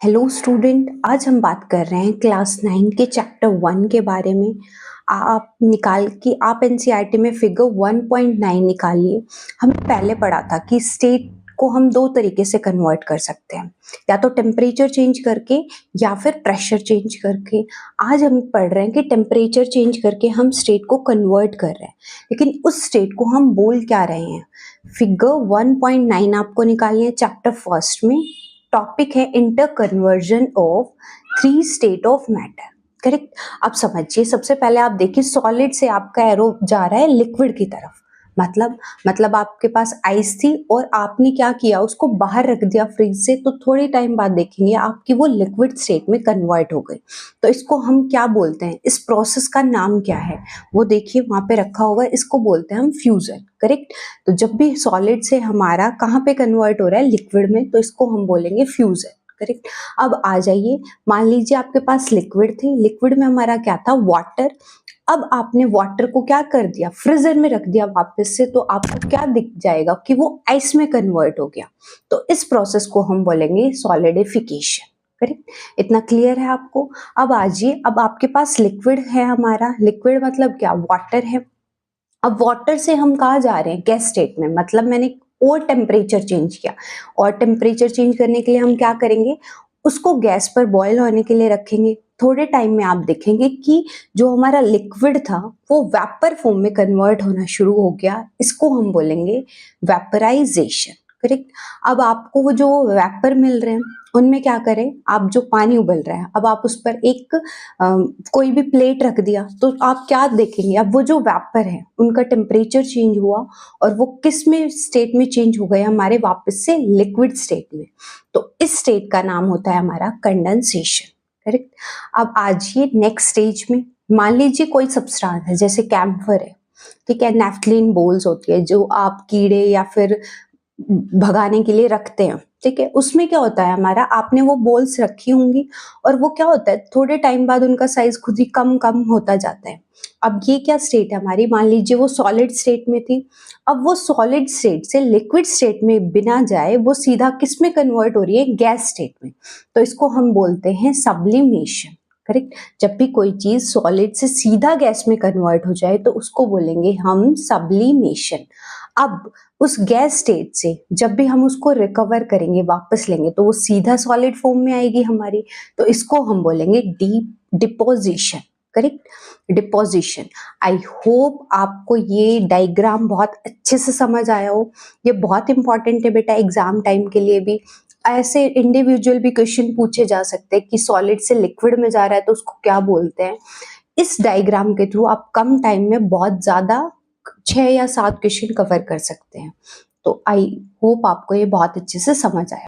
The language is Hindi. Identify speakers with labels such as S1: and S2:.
S1: हेलो स्टूडेंट, आज हम बात कर रहे हैं क्लास 9 के चैप्टर 1 के बारे में। आप एनसीईआरटी में फिगर 1.9 निकालिए। हमने पहले पढ़ा था कि स्टेट को हम दो तरीके से कन्वर्ट कर सकते हैं, या तो टेम्परेचर चेंज करके या फिर प्रेशर चेंज करके। आज हम पढ़ रहे हैं कि टेम्परेचर चेंज करके हम स्टेट को कन्वर्ट कर रहे हैं, लेकिन उस स्टेट को हम बोल क्या रहे हैं। फिगर 1.9 आपको निकालनी है चैप्टर फर्स्ट में। टॉपिक है inter conversion of three state of matter. Correct. अब समझिए, सबसे पहले आप देखिए सॉलिड से आपका एरो जा रहा है लिक्विड की तरफ। मतलब आपके पास आइस थी और आपने क्या किया, उसको बाहर रख दिया फ्रिज से, तो थोड़े टाइम बाद देखेंगे आपकी वो लिक्विड स्टेट में कन्वर्ट हो गई। तो इसको हम क्या बोलते हैं, इस प्रोसेस का नाम क्या है, वो देखिए वहां पे रखा होगा। इसको बोलते हैं हम फ्यूजन। करेक्ट। तो जब भी सॉलिड से हमारा कहाँ पे कन्वर्ट हो रहा है, लिक्विड में, तो इसको हम बोलेंगे फ्यूजन। करेक्ट। अब आ जाइए, मान लीजिए आपके पास लिक्विड थी, लिक्विड में हमारा क्या था, वाटर। अब आपने वाटर को क्या कर दिया, फ्रीजर में रख दिया वापस से, तो आपको क्या दिख जाएगा कि वो आइस में कन्वर्ट हो गया। तो इस प्रोसेस को हम बोलेंगे सॉलिडिफिकेशन। करेक्ट। इतना क्लियर है आपको। अब आजिए, अब आपके पास लिक्विड है, हमारा लिक्विड मतलब क्या, वाटर है। अब वाटर से हम कहाँ जा रहे हैं, गैस स्टेट में। मतलब मैंने और टेम्परेचर चेंज किया, और टेम्परेचर चेंज करने के लिए हम क्या करेंगे, उसको गैस पर बॉयल होने के लिए रखेंगे। थोड़े टाइम में आप देखेंगे कि जो हमारा लिक्विड था वो वेपर फॉर्म में कन्वर्ट होना शुरू हो गया। इसको हम बोलेंगे वेपराइजेशन। करेक्ट। अब आपको वो जो वेपर मिल रहे हैं, उनमें क्या करें, आप जो पानी उबल रहा है, अब आप उस पर एक कोई भी प्लेट रख दिया, तो आप क्या देखेंगे, अब वो जो वेपर है उनका टेम्परेचर चेंज हुआ, और वो किस में स्टेट में चेंज हो गए, हमारे वापस से लिक्विड स्टेट में। तो इस स्टेट का नाम होता है हमारा कंडेंसेशन। करेक्ट। अब आजिए नेक्स्ट स्टेज में, मान लीजिए कोई सब्सटेंस है, जैसे कैम्फर है, ठीक है, नेफ्थलीन बोल्स होती है जो आप कीड़े या फिर भगाने के लिए रखते हैं। ठीक है, उसमें क्या होता है, हमारा आपने वो बॉल्स रखी होंगी, और वो क्या होता है, थोड़े टाइम बाद उनका साइज खुद ही कम कम होता जाता है। अब ये क्या स्टेट है हमारी, मान लीजिए वो सॉलिड स्टेट में थी। अब वो सॉलिड स्टेट से लिक्विड स्टेट में बिना जाए वो सीधा किस में कन्वर्ट हो रही है, गैस स्टेट में। तो इसको हम बोलते हैं सब्लिमेशन। करेक्ट। जब भी कोई चीज सॉलिड से सीधा गैस में कन्वर्ट हो जाए तो उसको बोलेंगे हम सब्लिमेशन। अब उस गैस स्टेट से जब भी हम उसको रिकवर करेंगे, वापस लेंगे, तो वो सीधा सॉलिड फॉर्म में आएगी हमारी। तो इसको हम बोलेंगे deposition. Correct, deposition. I hope आपको ये डायग्राम बहुत अच्छे से समझ आया हो। ये बहुत इंपॉर्टेंट है बेटा, एग्जाम टाइम के लिए भी। ऐसे इंडिविजुअल भी क्वेश्चन पूछे जा सकते हैं कि सॉलिड से लिक्विड में जा रहा है तो उसको क्या बोलते हैं। इस डायग्राम के थ्रू आप कम टाइम में बहुत ज्यादा 6 या 7 क्वेश्चन कवर कर सकते हैं। तो आई होप आपको ये बहुत अच्छे से समझ आया।